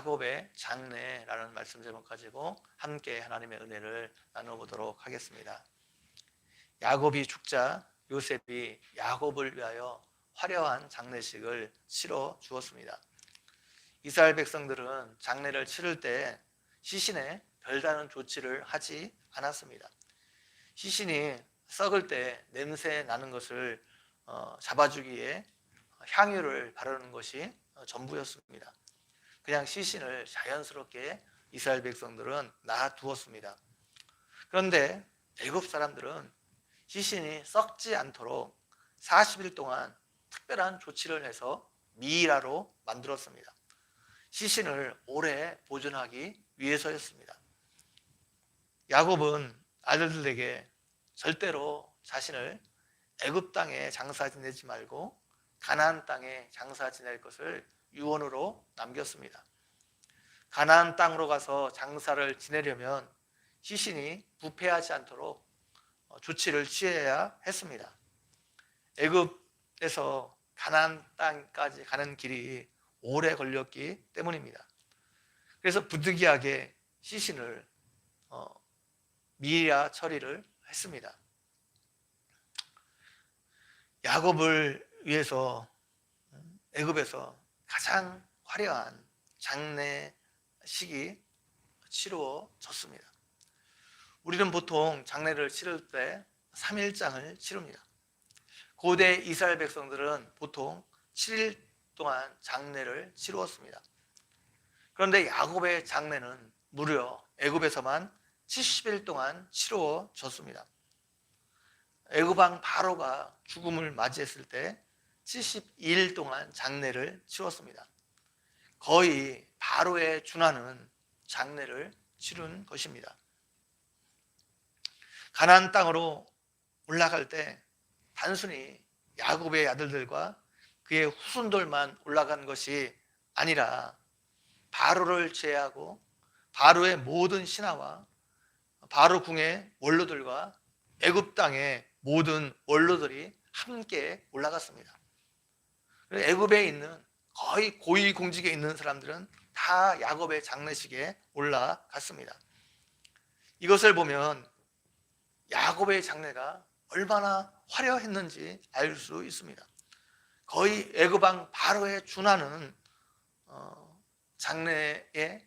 야곱의 장래라는 말씀 제목 가지고 함께 하나님의 은혜를 나눠보도록 하겠습니다. 야곱이 죽자 요셉이 야곱을 위하여 화려한 장례식을 치러 주었습니다. 이스라엘 백성들은 장례를 치를 때 시신에 별다른 조치를 하지 않았습니다. 시신이 썩을 때 냄새 나는 것을 잡아주기에 향유를 바르는 것이 전부였습니다. 그냥 시신을 자연스럽게 이스라엘 백성들은 놔두었습니다. 그런데 애굽 사람들은 시신이 썩지 않도록 40일 동안 특별한 조치를 해서 미이라로 만들었습니다. 시신을 오래 보존하기 위해서였습니다. 야곱은 아들들에게 절대로 자신을 애굽 땅에 장사 지내지 말고 가나안 땅에 장사 지낼 것을 유언으로 남겼습니다. 가나안 땅으로 가서 장사를 지내려면 시신이 부패하지 않도록 조치를 취해야 했습니다. 애굽에서 가나안 땅까지 가는 길이 오래 걸렸기 때문입니다. 그래서 부득이하게 시신을 미이라 처리를 했습니다. 야곱을 위해서 애굽에서 가장 화려한 장례식이 치루어졌습니다. 우리는 보통 장례를 치를 때 3일장을 치릅니다. 고대 이스라엘 백성들은 보통 7일 동안 장례를 치루었습니다. 그런데 야곱의 장례는 무려 애굽에서만 70일 동안 치루어졌습니다. 애굽 왕 바로가 죽음을 맞이했을 때 72일 동안 장례를 치렀습니다. 거의 바로에 준하는 장례를 치른 것입니다. 가나안 땅으로 올라갈 때 단순히 야곱의 아들들과 그의 후손들만 올라간 것이 아니라 바로를 제외하고 바로의 모든 신하와 바로 궁의 원로들과 애굽 땅의 모든 원로들이 함께 올라갔습니다. 애굽에 있는 거의 고위공직에 있는 사람들은 다 야곱의 장례식에 올라갔습니다. 이것을 보면 야곱의 장례가 얼마나 화려했는지 알 수 있습니다. 거의 애굽 왕 바로에 준하는 장례식을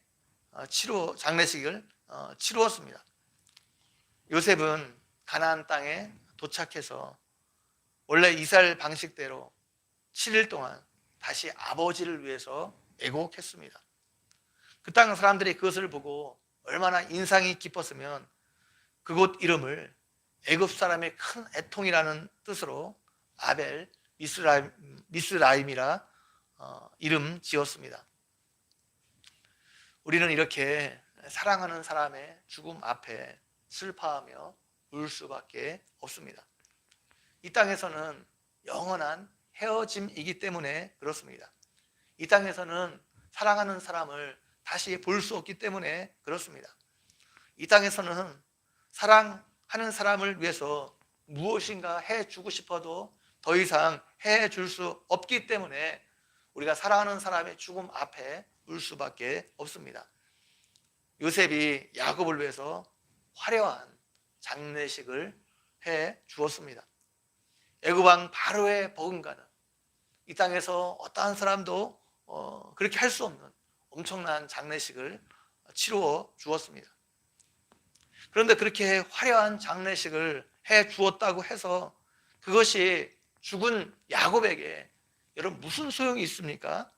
치루었습니다. 요셉은 가나안 땅에 도착해서 원래 이스라엘 방식대로 7일 동안 다시 아버지를 위해서 애곡했습니다. 그 땅 사람들이 그것을 보고 얼마나 인상이 깊었으면 그곳 이름을 애굽 사람의 큰 애통이라는 뜻으로 아벨 미스라임이라 이름 지었습니다. 우리는 이렇게 사랑하는 사람의 죽음 앞에 슬퍼하며 울 수밖에 없습니다. 이 땅에서는 영원한 헤어짐이기 때문에 그렇습니다. 이 땅에서는 사랑하는 사람을 다시 볼 수 없기 때문에 그렇습니다. 이 땅에서는 사랑하는 사람을 위해서 무엇인가 해주고 싶어도 더 이상 해줄 수 없기 때문에 우리가 사랑하는 사람의 죽음 앞에 울 수밖에 없습니다. 요셉이 야곱을 위해서 화려한 장례식을 해 주었습니다. 애굽 왕 바로의 버금가는 이 땅에서 어떠한 사람도 그렇게 할 수 없는 엄청난 장례식을 치루어 주었습니다. 그런데 그렇게 화려한 장례식을 해 주었다고 해서 그것이 죽은 야곱에게 여러분 무슨 소용이 있습니까?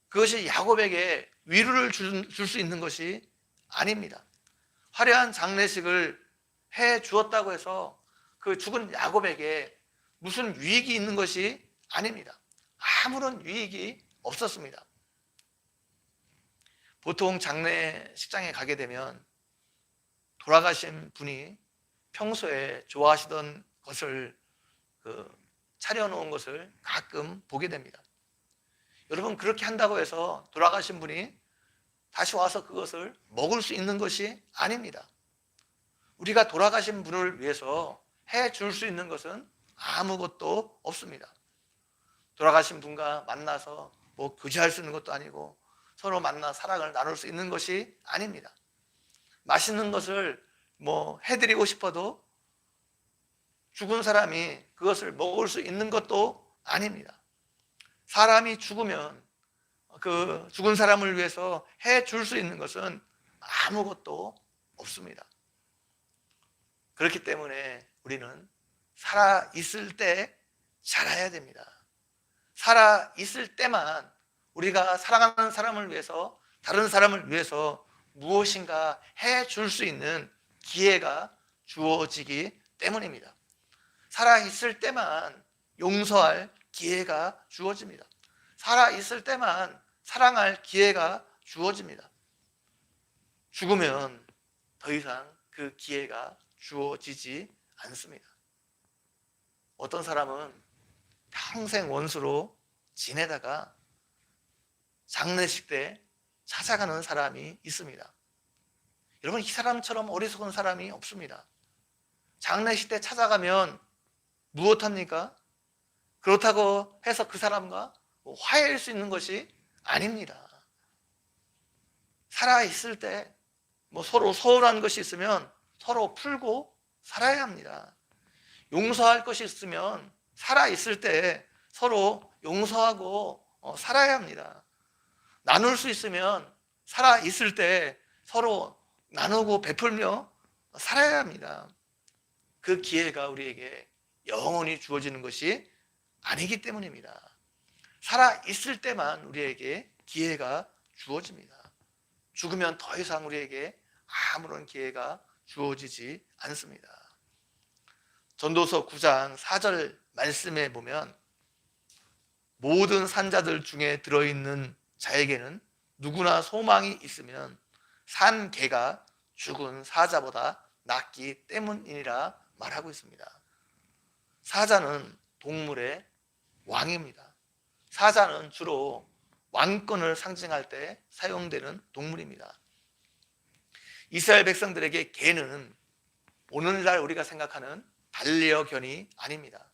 그것이 야곱에게 위로를 줄 수 있는 것이 아닙니다. 화려한 장례식을 해 주었다고 해서 그 죽은 야곱에게 무슨 유익이 있는 것이 아닙니다. 아무런 유익이 없었습니다. 보통 장례식장에 가게 되면 돌아가신 분이 평소에 좋아하시던 것을 차려놓은 것을 가끔 보게 됩니다. 여러분 그렇게 한다고 해서 돌아가신 분이 다시 와서 그것을 먹을 수 있는 것이 아닙니다. 우리가 돌아가신 분을 위해서 해줄 수 있는 것은 아무것도 없습니다. 돌아가신 분과 만나서 뭐 교제할 수 있는 것도 아니고 서로 만나 사랑을 나눌 수 있는 것이 아닙니다. 맛있는 것을 해드리고 싶어도 죽은 사람이 그것을 먹을 수 있는 것도 아닙니다. 사람이 죽으면 그 죽은 사람을 위해서 해줄 수 있는 것은 아무것도 없습니다. 그렇기 때문에 우리는 살아있을 때 살아야 됩니다. 살아있을 때만 우리가 사랑하는 사람을 위해서, 다른 사람을 위해서 무엇인가 해줄 수 있는 기회가 주어지기 때문입니다. 살아있을 때만 용서할 기회가 주어집니다. 살아있을 때만 사랑할 기회가 주어집니다. 죽으면 더 이상 그 기회가 주어지지 않습니다. 어떤 사람은 평생 원수로 지내다가 장례식 때 찾아가는 사람이 있습니다. 여러분, 이 사람처럼 어리석은 사람이 없습니다. 장례식 때 찾아가면 무엇합니까? 그렇다고 해서 그 사람과 화해할 수 있는 것이 아닙니다. 살아있을 때 서로 서운한 것이 있으면 서로 풀고 살아야 합니다. 용서할 것이 있으면 살아있을 때 서로 용서하고 살아야 합니다. 나눌 수 있으면 살아있을 때 서로 나누고 베풀며 살아야 합니다. 그 기회가 우리에게 영원히 주어지는 것이 아니기 때문입니다. 살아있을 때만 우리에게 기회가 주어집니다. 죽으면 더 이상 우리에게 아무런 기회가 주어지지 않습니다. 전도서 9장 4절 말씀에 보면 모든 산자들 중에 들어있는 자에게는 누구나 소망이 있으면 산 개가 죽은 사자보다 낫기 때문이라 말하고 있습니다. 사자는 동물의 왕입니다. 사자는 주로 왕권을 상징할 때 사용되는 동물입니다. 이스라엘 백성들에게 개는 오늘날 우리가 생각하는 반려견이 아닙니다.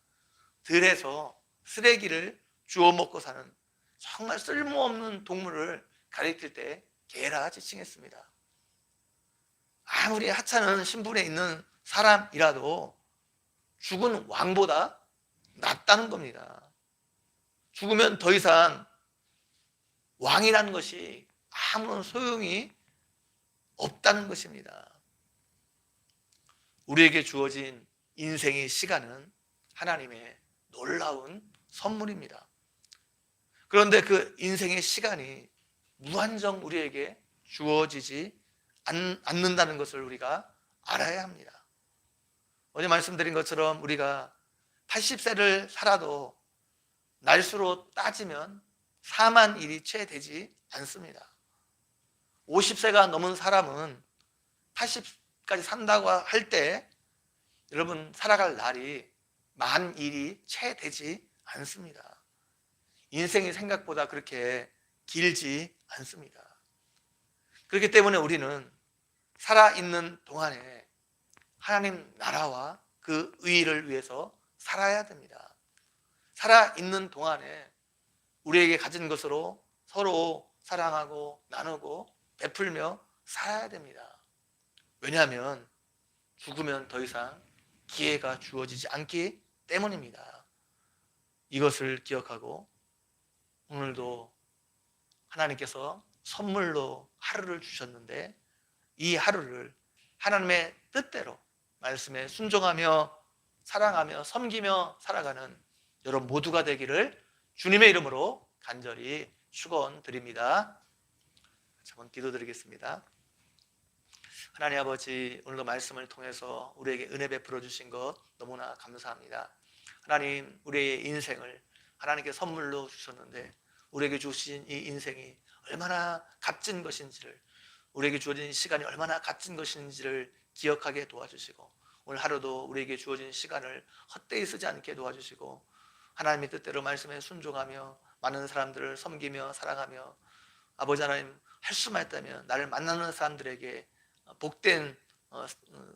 들에서 쓰레기를 주워 먹고 사는 정말 쓸모없는 동물을 가리킬 때 개라 지칭했습니다. 아무리 하찮은 신분에 있는 사람이라도 죽은 왕보다 낫다는 겁니다. 죽으면 더 이상 왕이라는 것이 아무런 소용이 없다는 것입니다. 우리에게 주어진 인생의 시간은 하나님의 놀라운 선물입니다. 그런데 그 인생의 시간이 무한정 우리에게 주어지지 않는다는 것을 우리가 알아야 합니다. 어제 말씀드린 것처럼 우리가 80세를 살아도 날수로 따지면 4만 일이 채 되지 않습니다. 50세가 넘은 사람은 80까지 산다고 할 때 여러분 살아갈 날이 만 일이 채 되지 않습니다. 인생이 생각보다 그렇게 길지 않습니다. 그렇기 때문에 우리는 살아있는 동안에 하나님 나라와 그 의의를 위해서 살아야 됩니다. 살아있는 동안에 우리에게 가진 것으로 서로 사랑하고 나누고 베풀며 살아야 됩니다. 왜냐하면 죽으면 더 이상 기회가 주어지지 않기 때문입니다. 이것을 기억하고 오늘도 하나님께서 선물로 하루를 주셨는데 이 하루를 하나님의 뜻대로 말씀에 순종하며 사랑하며 섬기며 살아가는 여러분 모두가 되기를 주님의 이름으로 간절히 축원드립니다. 한번 기도드리겠습니다. 하나님 아버지, 오늘도 말씀을 통해서 우리에게 은혜 베풀어 주신 것 너무나 감사합니다. 하나님, 우리의 인생을 하나님께 선물로 주셨는데 우리에게 주신 이 인생이 얼마나 값진 것인지를, 우리에게 주어진 시간이 얼마나 값진 것인지를 기억하게 도와주시고 오늘 하루도 우리에게 주어진 시간을 헛되이 쓰지 않게 도와주시고 하나님의 뜻대로 말씀에 순종하며 많은 사람들을 섬기며 사랑하며 아버지 하나님, 할 수만 있다면 나를 만나는 사람들에게 복된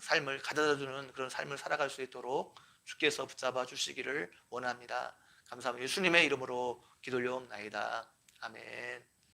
삶을 가져다주는 그런 삶을 살아갈 수 있도록 주께서 붙잡아 주시기를 원합니다. 감사합니다. 예수님의 이름으로 기도 올려옵나이다. 아멘.